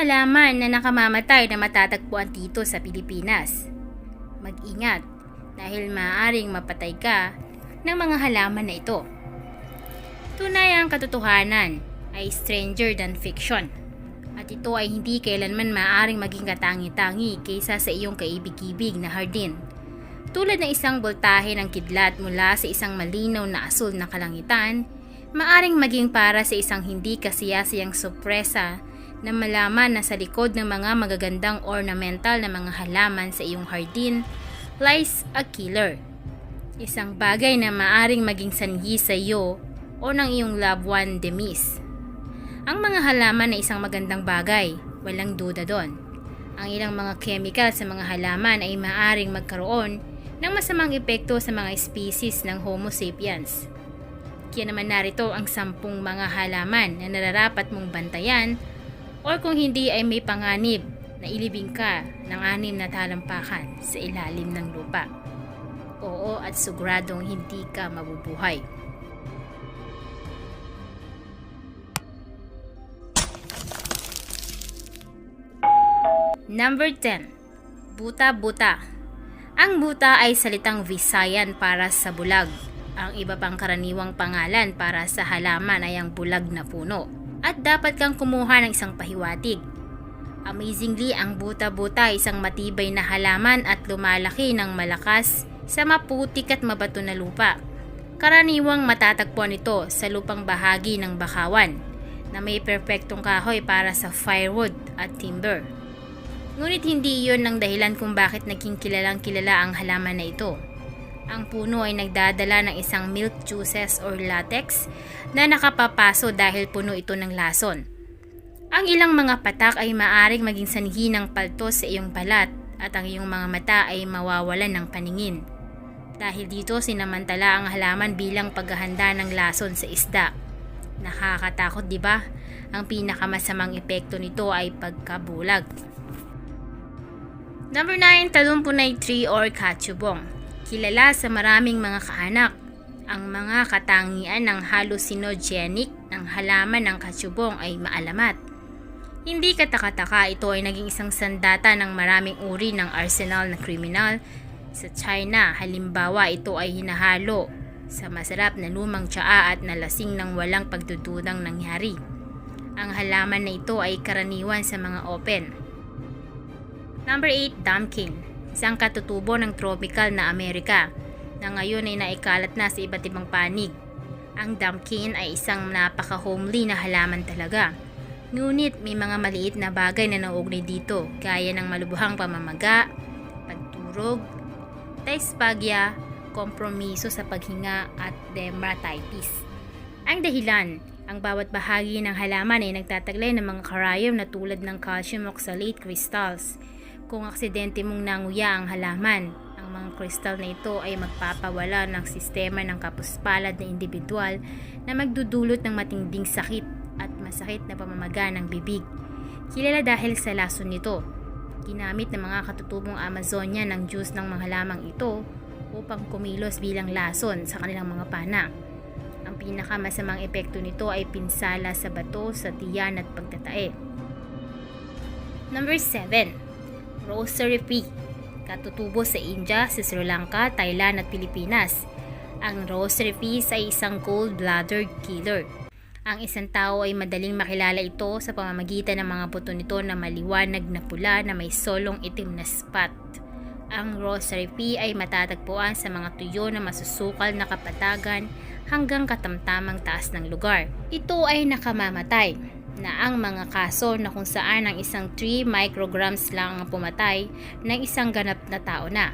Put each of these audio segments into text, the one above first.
halaman na nakamamatay na matatagpuan dito sa Pilipinas. Mag-ingat dahil maaaring mapatay ka ng mga halaman na ito. Tunay ang katotohanan ay stranger than fiction. At ito ay hindi kailanman maaaring maging katangi-tangi kaysa sa iyong kaibig-ibig na hardin. Tulad ng isang boltahe ng kidlat mula sa isang malinaw na asul na kalangitan, maaaring maging para sa isang hindi kasiyasiyang sorpresa na malaman na sa likod ng mga magagandang ornamental na mga halaman sa iyong hardin lies a killer. Isang bagay na maaaring maging sanhi sa iyo o ng iyong loved one demise. Ang mga halaman na isang magandang bagay, walang duda doon. Ang ilang mga chemical sa mga halaman ay maaaring magkaroon ng masamang epekto sa mga species ng Homo sapiens. Kaya naman narito ang 10 mga halaman na nararapat mong bantayan or kung hindi ay may panganib na ilibing ka ng 6 na talampakan sa ilalim ng lupa. Oo, at siguradong hindi ka mabubuhay. Number 10. Buta-buta. Ang buta ay salitang Visayan para sa bulag. Ang iba pang karaniwang pangalan para sa halaman ay ang bulag na puno. At dapat kang kumuha ng isang pahiwatig. Amazingly, ang buta-buta ay isang matibay na halaman at lumalaki ng malakas sa maputik at mabato na lupa. Karaniwang matatagpuan ito sa lupang bahagi ng bakawan na may perpektong kahoy para sa firewood at timber. Ngunit hindi iyon ang dahilan kung bakit naging kilalang kilala ang halaman na ito. Ang puno ay nagdadala ng isang milk juices or latex na nakapapaso dahil puno ito ng lason. Ang ilang mga patak ay maaaring maging sanhi ng paltos sa iyong balat at ang iyong mga mata ay mawawalan ng paningin. Dahil dito sinamantala ang halaman bilang paghahanda ng lason sa isda. Nakakatakot, di ba? Ang pinakamasamang epekto nito ay pagkabulag. Number 9, talumpunay tree or kachubong. Kilala sa maraming mga kaanak. Ang mga katangian ng hallucinogenic ng halaman ng kachubong ay maalamat. Hindi katakataka, ito ay naging isang sandata ng maraming uri ng arsenal na kriminal. Sa China, halimbawa, ito ay hinahalo sa masarap na lumang tsaa at nalasing ng walang pagdududang nangyari. Ang halaman na ito ay karaniwan sa mga open. Number 8, Damkin. Isang katutubo ng tropical na Amerika na ngayon ay naikalat na sa iba't ibang panig. Ang damkin ay isang napaka-homely na halaman talaga. Ngunit may mga maliit na bagay na nauugnay dito gaya ng malubuhang pamamaga, pagturog, dysphagia, kompromiso sa paghinga at dermatitis. Ang dahilan, ang bawat bahagi ng halaman ay nagtataglay ng mga karayom na tulad ng calcium oxalate crystals. Kung aksidente mong nanguya ang halaman, ang mga kristal na ito ay magpapawala ng sistema ng kapuspalad na individual na magdudulot ng matinding sakit at masakit na pamamaga ng bibig. Kilala dahil sa lason nito. Ginamit ng mga katutubong Amazonian ng juice ng mga halamang ito upang kumilos bilang lason sa kanilang mga pana. Ang pinakamasamang epekto nito ay pinsala sa bato, sa tiyan at pagtatae. Number 7. Rosary Pea. Katutubo sa India, sa Sri Lanka, Thailand at Pilipinas. Ang Rosary Pea ay isang cold-blooded killer. Ang isang tao ay madaling makilala ito sa pamamagitan ng mga buto nito na maliwanag na pula na may solong itim na spot. Ang Rosary Pea ay matatagpuan sa mga tuyo na masusukal na kapatagan hanggang katamtamang taas ng lugar. Ito ay nakamamatay na ang mga kaso na kung saan ang isang 3 micrograms lang ang pumatay ng isang ganap na tao na.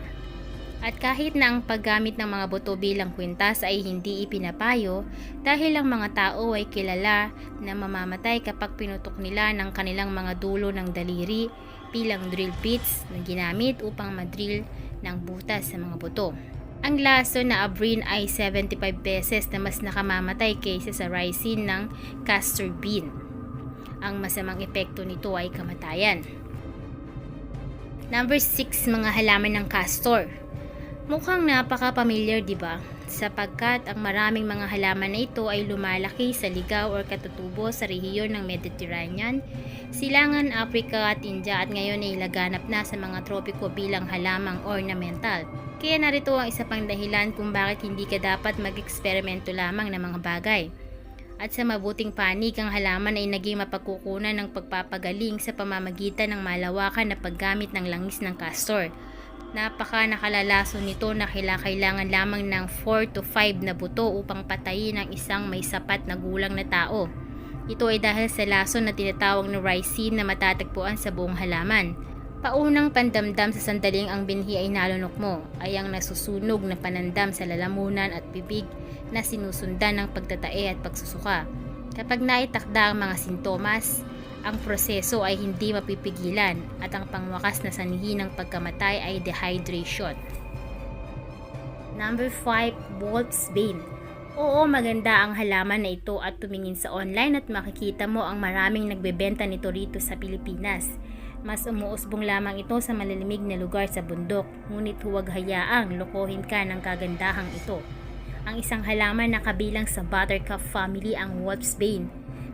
At kahit na ang paggamit ng mga buto bilang kwintas ay hindi ipinapayo dahil ang mga tao ay kilala na mamamatay kapag pinutok nila ng kanilang mga dulo ng daliri bilang drill bits na ginamit upang madrill ng butas sa mga buto. Ang lason na abrin ay 75 beses na mas nakamamatay kaysa sa ricin ng castor bean. Ang masamang epekto nito ay kamatayan. Number 6, mga halaman ng castor. Mukhang napaka-pamilyar, di ba? Sapagkat ang maraming mga halaman na ito ay lumalaki sa ligaw o katutubo sa rehiyon ng Mediterranean, Silangan Africa at India, at ngayon ay laganap na sa mga tropiko bilang halamang ornamental. Kaya narito ang isa pang dahilan kung bakit hindi ka dapat mag-eksperimento lamang ng mga bagay. At sa mabuting panig, ang halaman ay naging mapagkukunan ng pagpapagaling sa pamamagitan ng malawakan na paggamit ng langis ng castor. Napaka nakalalason nito na kailangan lamang ng 4 to 5 na buto upang patayin ang isang may sapat na gulang na tao. Ito ay dahil sa lason na tinatawag na ricin na matatagpuan sa buong halaman. Paunang pandamdam sa sandaling ang binhi ay nalunok mo ay ang nasusunog na panandam sa lalamunan at bibig na sinusundan ng pagtatae at pagsusuka. Kapag naitakda ang mga sintomas, ang proseso ay hindi mapipigilan at ang pangwakas na sanhi ng pagkamatay ay dehydration. Number 5, Wolf's Bane. Oo, maganda ang halaman na ito at tumingin sa online at makikita mo ang maraming nagbebenta nito rito sa Pilipinas. Mas umuusbong lamang ito sa malalimig na lugar sa bundok, ngunit huwag hayaang lokohin ka ng kagandahang ito. Ang isang halaman na kabilang sa Buttercup family, ang Wolf's Bane,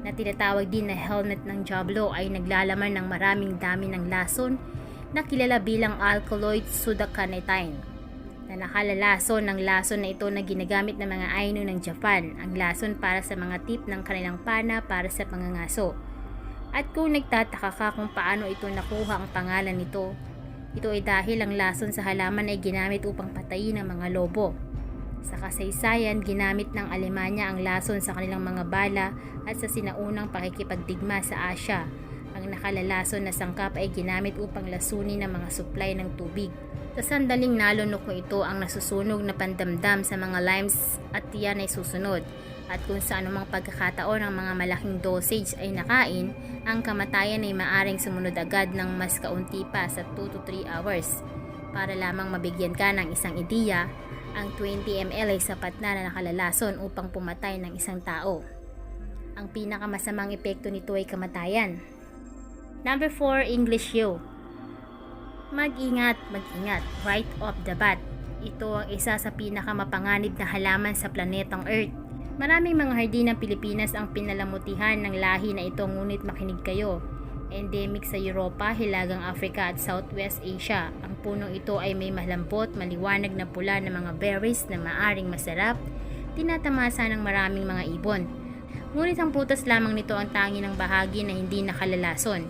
na tinatawag din na helmet ng Diablo, ay naglalaman ng maraming dami ng lason na kilala bilang alkaloid sudacanetine, na nakalalason ng lason na ito na ginagamit ng mga Ainu ng Japan, ang lason para sa mga tip ng kanilang pana para sa pangangaso. At kung nagtataka ka kung paano ito nakuha ang pangalan nito, ito ay dahil ang lason sa halaman ay ginamit upang patayin ang mga lobo. Sa kasaysayan, ginamit ng Alemanya ang lason sa kanilang mga bala at sa sinaunang pakikipagdigma sa Asya. Ang nakalalason na sangkap ay ginamit upang lasunin ang mga supply ng tubig. Sa sandaling nalunok mo ito ang nasusunog na pandamdam sa mga limes at tiyan ay susunod. At kung sa anumang pagkakataon ang mga malaking dosage ay nakain, ang kamatayan ay maaring sumunod agad ng mas kaunti pa sa 2 to 3 hours. Para lamang mabigyan ka ng isang ideya, ang 20 ml ay sapat na nakalalason upang pumatay ng isang tao. Ang pinakamasamang epekto nito ay kamatayan. Number 4, English Yew. Mag-ingat, right off the bat. Ito ang isa sa pinakamapanganib na halaman sa planetang Earth. Maraming mga hardin ng Pilipinas ang pinalamutihan ng lahi na ito, ngunit makinig kayo. Endemic sa Europa, Hilagang Africa at Southwest Asia. Ang punong ito ay may malambot, maliwanag na pula na mga berries na maaring masarap, tinatamasa ng maraming mga ibon. Ngunit ang prutas lamang nito ang tangi ng bahagi na hindi nakalalason.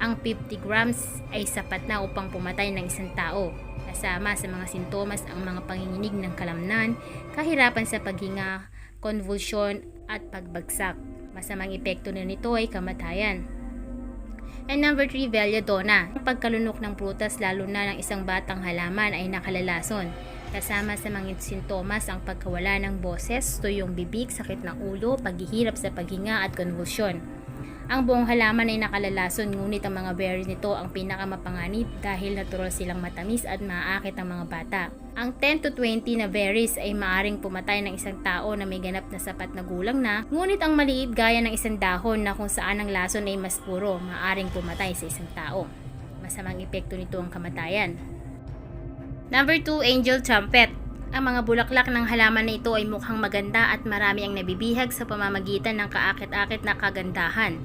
Ang 50 grams ay sapat na upang pumatay ng isang tao. Kasama sa mga sintomas ang mga panginginig ng kalamnan, kahirapan sa paghinga, konvulsyon at pagbagsak. Masamang epekto nito ay kamatayan. And number 3, Belladonna. Ang pagkalunok ng prutas, lalo na ng isang batang halaman, ay nakalalason. Kasama sa mga sintomas ang pagkawala ng boses, tuyong bibig, sakit ng ulo, paghihirap sa paghinga at konvulsyon. Ang buong halaman ay nakalalason, ngunit ang mga berries nito ang pinakamapanganib dahil natural silang matamis at maaakit ang mga bata. Ang 10 to 20 na berries ay maaring pumatay ng isang tao na may ganap na sapat na gulang na, ngunit ang maliit gaya ng isang dahon na kung saan ang lason ay mas puro, maaring pumatay sa isang tao. Masamang epekto nito ang kamatayan. Number 2, Angel Trumpet. Ang mga bulaklak ng halaman na ito ay mukhang maganda at marami ang nabibihag sa pamamagitan ng kaakit-akit na kagandahan.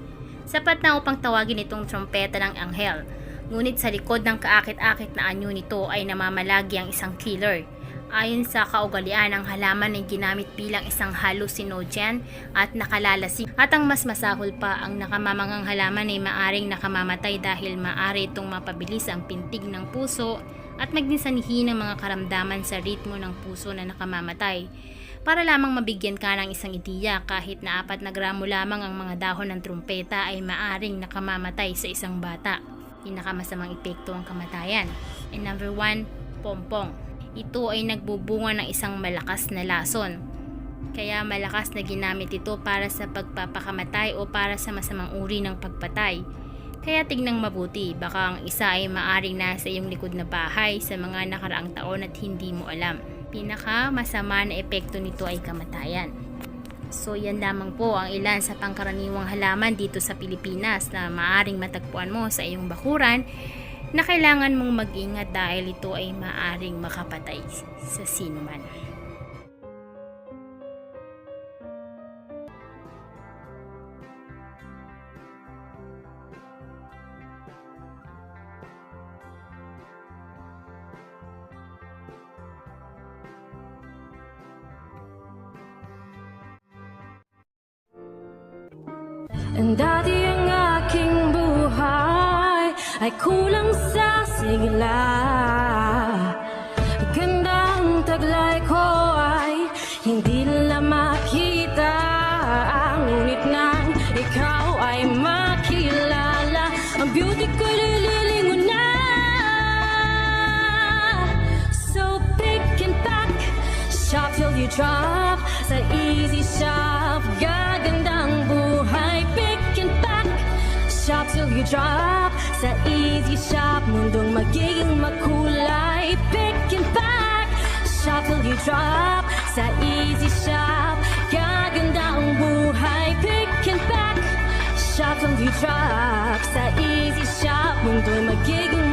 Sapat na upang tawagin itong trompeta ng anghel. Ngunit sa likod ng kaakit-akit na anyo nito ay namamalagi ang isang killer. Ayon sa kaugalian, ang halaman ay ginamit bilang isang hallucinogen at nakalalasing. At ang mas masahol pa, ang nakamamangang halaman ay maaring nakamamatay dahil maaari itong mapabilis ang pintig ng puso at maging sanhi ng mga karamdaman sa ritmo ng puso na nakamamatay. Para lamang mabigyan ka ng isang ideya, kahit na 4 na gramo lamang ang mga dahon ng trumpeta ay maaring nakamamatay sa isang bata. Pinakamasamang epekto ang kamatayan. And number 1, Pompong. Ito ay nagbubunga ng isang malakas na lason. Kaya malakas na ginamit ito para sa pagpapakamatay o para sa masamang uri ng pagpatay. Kaya tignang mabuti, baka ang isa ay maaring nasa iyong likod na bahay sa mga nakaraang taon at hindi mo alam. Pinakamasama na epekto nito ay kamatayan. So yan lamang po ang ilan sa pangkaraniwang halaman dito sa Pilipinas na maaring matagpuan mo sa iyong bakuran. na kailangan mong mag-ingat dahil ito ay maaring makapatay sa sinuman. Ang dati ang aking buhay ay kulang sa sigla. Gandang taglay ko ay hindi nila makita. Ngunit nang ikaw ay makilala, ang beauty ko lililingon na. So pick and pack, shop till you drop. Sa easy shop, gagandang buhay. Pick and pack, shop till you drop. Sa easy shop, mundong magiging makulay. Pick and pack, shop till you drop. Sa easy shop, gagandang buhay. Pick and pack, shop till you drop. Sa easy shop, mundong magiging